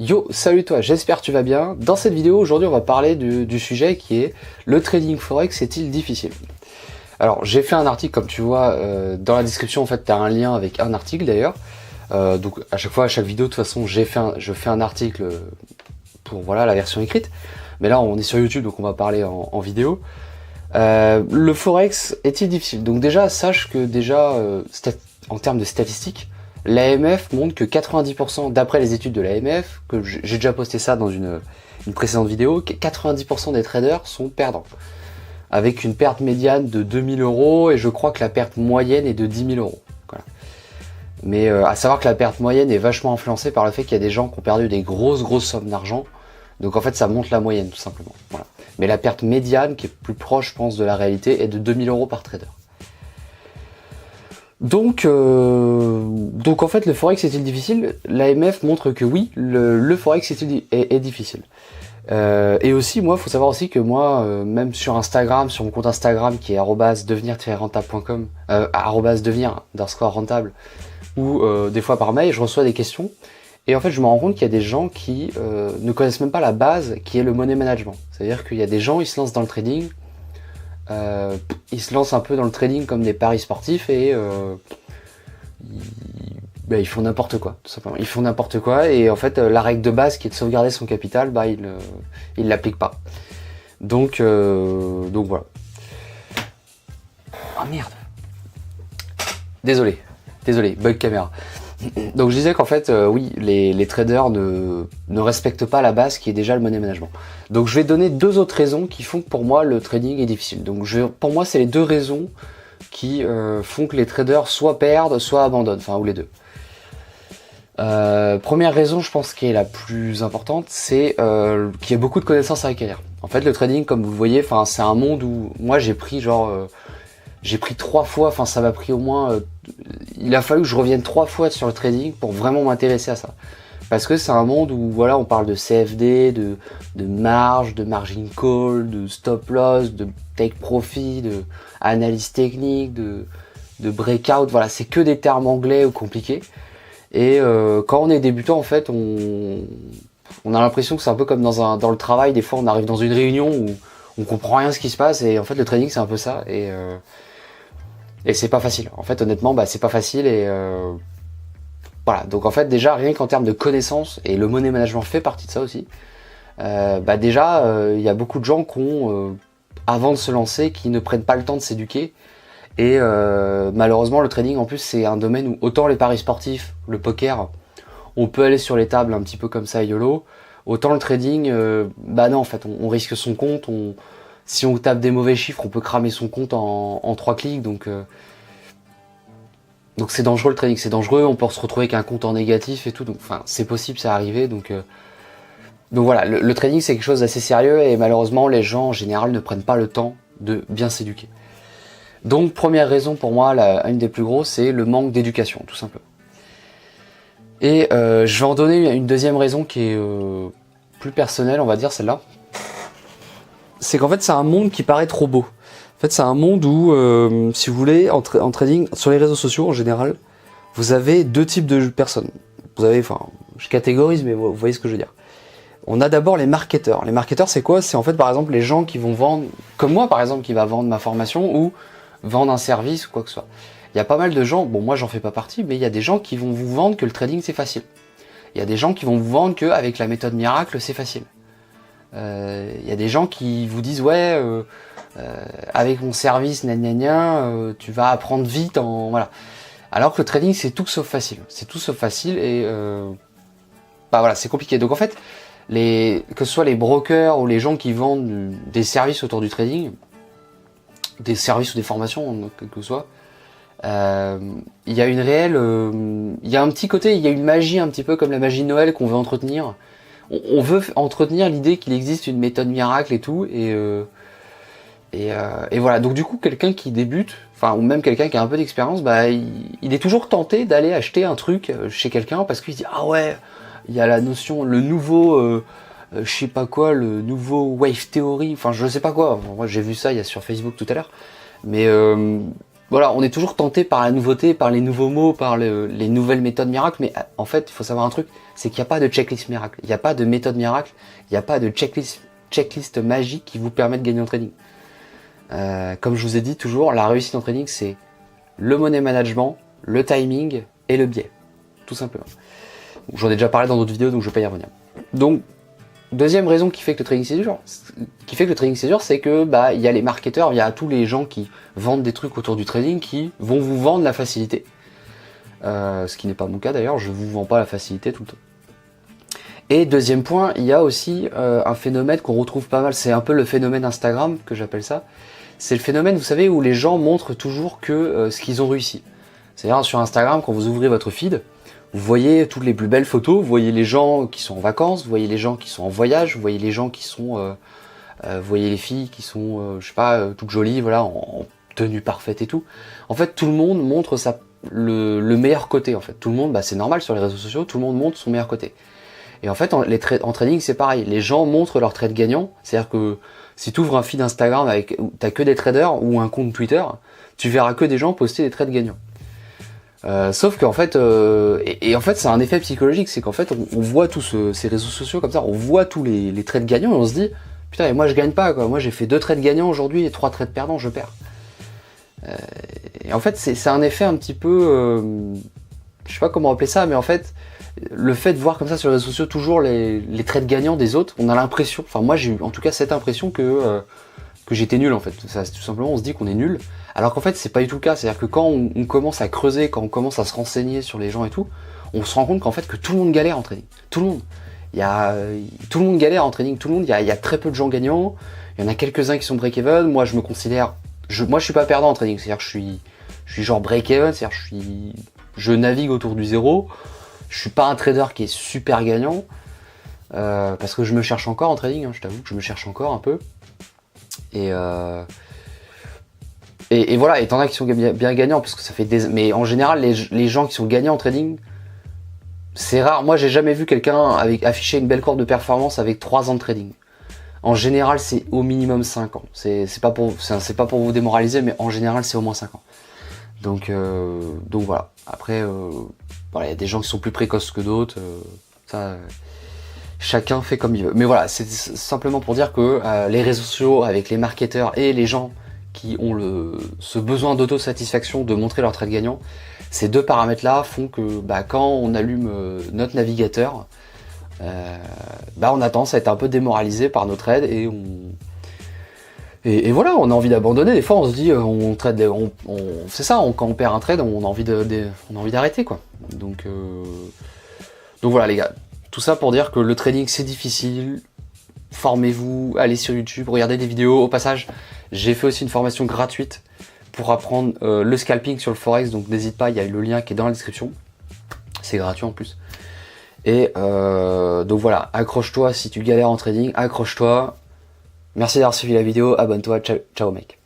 Yo, salut toi, j'espère que tu vas bien. Dans cette vidéo, aujourd'hui, on va parler du sujet qui est le trading forex est-il difficile? Alors, j'ai fait un article, comme tu vois, dans la description, en fait, tu as un lien avec un article d'ailleurs. Donc, à chaque fois, à chaque vidéo, de toute façon, je fais un article pour, voilà, la version écrite. Mais là, on est sur YouTube, donc on va parler en vidéo. Le forex est-il difficile? Donc déjà, sache que déjà, en termes de statistiques, l'AMF montre que 90%, d'après les études de l'AMF, que j'ai déjà posté ça dans une précédente vidéo, 90% des traders sont perdants. Avec une perte médiane de 2000 € et je crois que la perte moyenne est de 10 000 €. Voilà. Mais à savoir que la perte moyenne est vachement influencée par le fait qu'il y a des gens qui ont perdu des grosses sommes d'argent. Donc en fait ça monte la moyenne tout simplement. Voilà. Mais la perte médiane, qui est plus proche je pense de la réalité, est de 2000 € par trader. Donc en fait le forex est-il difficile? L'AMF montre que oui, le forex est difficile. Et aussi moi, il faut savoir aussi que moi, même sur Instagram, sur mon compte Instagram qui est @devenir-rentable.com, @devenir_rentable, ou des fois par mail, je reçois des questions. Et en fait, je me rends compte qu'il y a des gens qui ne connaissent même pas la base, qui est le money management. C'est-à-dire qu'il y a des gens, ils se lancent dans le trading, ils se lancent un peu dans le trading comme des paris sportifs et ils font n'importe quoi, tout simplement. Ils font n'importe quoi et en fait, la règle de base qui est de sauvegarder son capital, ils l'appliquent pas. Donc voilà. Oh merde. Désolé, bug caméra. Donc je disais qu'en fait, oui, les traders ne respectent pas la base qui est déjà le money management. Donc je vais donner deux autres raisons qui font que pour moi le trading est difficile. Donc pour moi c'est les deux raisons qui font que les traders soit perdent, soit abandonnent, enfin ou les deux. Première raison, je pense qui est la plus importante, c'est qu'il y a beaucoup de connaissances à acquérir. En fait le trading, comme vous le voyez, c'est un monde où moi j'ai pris 3 fois, enfin ça m'a pris au moins, il a fallu que je revienne 3 fois sur le trading pour vraiment m'intéresser à ça. Parce que c'est un monde où voilà, on parle de CFD, de marge, de margin call, de stop loss, de take profit, de analyse technique, de breakout, voilà, c'est que des termes anglais ou compliqués. Et quand on est débutant, en fait, on a l'impression que c'est un peu comme dans le travail, des fois on arrive dans une réunion où on comprend rien ce qui se passe, et en fait le trading c'est un peu ça, et c'est pas facile. En fait, honnêtement, c'est pas facile et voilà. Donc en fait, déjà rien qu'en termes de connaissances, et le money management fait partie de ça aussi. Déjà, il y a beaucoup de gens qui ont, avant de se lancer, qui ne prennent pas le temps de s'éduquer. Et malheureusement, le trading en plus, c'est un domaine où autant les paris sportifs, le poker, on peut aller sur les tables un petit peu comme ça YOLO. Autant le trading, non, en fait, on risque son compte. Si on tape des mauvais chiffres, on peut cramer son compte en 3 clics, donc c'est dangereux le trading, c'est dangereux, on peut se retrouver avec un compte en négatif et tout, donc enfin c'est possible, c'est arrivé, donc voilà, le trading c'est quelque chose d'assez sérieux et malheureusement les gens en général ne prennent pas le temps de bien s'éduquer. Donc première raison pour moi, une des plus grosses, c'est le manque d'éducation, tout simplement. Et je vais en donner une deuxième raison qui est plus personnelle, on va dire celle-là. C'est qu'en fait c'est un monde qui paraît trop beau. En fait c'est un monde où, si vous voulez, en trading, sur les réseaux sociaux en général, vous avez deux types de personnes. Vous avez, enfin, je catégorise, mais vous voyez ce que je veux dire. On a d'abord les marketeurs. Les marketeurs c'est quoi? C'est en fait par exemple les gens qui vont vendre, comme moi par exemple, qui va vendre ma formation ou vendre un service ou quoi que ce soit. Il y a pas mal de gens, bon moi j'en fais pas partie, mais il y a des gens qui vont vous vendre que le trading c'est facile. Il y a des gens qui vont vous vendre qu'avec la méthode miracle c'est facile. Il y a des gens qui vous disent ouais avec mon service tu vas apprendre vite voilà. Alors que le trading c'est tout sauf facile. C'est tout sauf facile et voilà, c'est compliqué. Donc en fait, que ce soit les brokers ou les gens qui vendent des services autour du trading, des services ou des formations, quel que soit, il y a une réelle, il y a un petit côté, il y a une magie un petit peu comme la magie de Noël qu'on veut entretenir. On veut entretenir l'idée qu'il existe une méthode miracle et tout, et voilà. Donc du coup, quelqu'un qui débute, enfin ou même quelqu'un qui a un peu d'expérience, il est toujours tenté d'aller acheter un truc chez quelqu'un parce qu'il se dit ah ouais, il y a la notion, le nouveau, je sais pas quoi, le nouveau wave theory, enfin je sais pas quoi. Moi j'ai vu ça sur Facebook tout à l'heure, mais voilà, on est toujours tenté par la nouveauté, par les nouveaux mots, par les nouvelles méthodes miracles, mais en fait, il faut savoir un truc, c'est qu'il n'y a pas de checklist miracle, il n'y a pas de méthode miracle, il n'y a pas de checklist magique qui vous permet de gagner en trading. Comme je vous ai dit toujours, la réussite en trading, c'est le money management, le timing et le biais, tout simplement. J'en ai déjà parlé dans d'autres vidéos, donc je ne vais pas y revenir. Donc, deuxième raison qui fait que le trading c'est dur, c'est que bah il y a les marketeurs, il y a tous les gens qui vendent des trucs autour du trading qui vont vous vendre la facilité. Ce qui n'est pas mon cas d'ailleurs, je vous vends pas la facilité tout le temps. Et deuxième point, il y a aussi un phénomène qu'on retrouve pas mal, c'est un peu le phénomène Instagram que j'appelle ça. C'est le phénomène, vous savez, où les gens montrent toujours que ce qu'ils ont réussi. C'est-à-dire sur Instagram, quand vous ouvrez votre feed, vous voyez toutes les plus belles photos, vous voyez les gens qui sont en vacances, vous voyez les gens qui sont en voyage, vous voyez les gens qui sont, vous voyez les filles qui sont, je sais pas, toutes jolies, voilà, en tenue parfaite et tout. En fait, tout le monde montre le meilleur côté. En fait, tout le monde, bah, c'est normal sur les réseaux sociaux, tout le monde montre son meilleur côté. Et en fait, en trading, c'est pareil. Les gens montrent leurs trades gagnants. C'est-à-dire que si tu ouvres un feed Instagram avec, t'as que des traders ou un compte Twitter, tu verras que des gens poster des trades gagnants. Sauf qu'en fait, en fait, c'est un effet psychologique, c'est qu'en fait, on voit tous ces réseaux sociaux comme ça, on voit tous les trades gagnants et on se dit, putain, et moi je gagne pas, quoi. Moi j'ai fait 2 trades gagnants aujourd'hui et 3 trades perdants, je perds. Et en fait, c'est un effet un petit peu, je sais pas comment appeler ça, mais en fait, le fait de voir comme ça sur les réseaux sociaux toujours les trades gagnants des autres, on a l'impression, enfin moi j'ai eu en tout cas cette impression que j'étais nul en fait. Ça, tout simplement, on se dit qu'on est nul. Alors qu'en fait, c'est pas du tout le cas. C'est-à-dire que quand on commence à creuser, quand on commence à se renseigner sur les gens et tout, on se rend compte qu'en fait que tout le monde galère en trading. Tout le monde. Tout le monde galère en trading. Tout le monde. Il y a très peu de gens gagnants. Il y en a quelques-uns qui sont break-even. Moi, je me considère. Moi, je suis pas perdant en trading. C'est-à-dire que je suis genre break-even. C'est-à-dire que je navigue autour du zéro. Je suis pas un trader qui est super gagnant parce que je me cherche encore en trading. Hein, je t'avoue que je me cherche encore un peu. Et voilà, et t'en as qui sont bien gagnants parce que ça fait des. Mais en général, les gens qui sont gagnants en trading, c'est rare. Moi, j'ai jamais vu quelqu'un afficher une belle courbe de performance avec 3 ans de trading. En général, c'est au minimum 5 ans. C'est pas pour vous démoraliser, mais en général, c'est au moins 5 ans. Donc voilà. Après, voilà, il y a des gens qui sont plus précoces que d'autres. Chacun fait comme il veut. Mais voilà, c'est simplement pour dire que les réseaux sociaux avec les marketeurs et les gens qui ont ce besoin d'autosatisfaction de montrer leur trade gagnant, ces 2 paramètres-là font que bah, quand on allume notre navigateur, bah, on a tendance à être un peu démoralisé par nos trades et voilà, on a envie d'abandonner. Des fois, on se dit, on trade, c'est ça, quand on perd un trade, on a envie d'arrêter, quoi. Donc voilà, les gars. Tout ça pour dire que le trading c'est difficile, formez-vous, allez sur YouTube, regardez des vidéos. Au passage, j'ai fait aussi une formation gratuite pour apprendre le scalping sur le Forex, donc n'hésite pas, il y a le lien qui est dans la description. C'est gratuit en plus. Et donc voilà, accroche-toi si tu galères en trading, accroche-toi. Merci d'avoir suivi la vidéo, abonne-toi, ciao, ciao mec.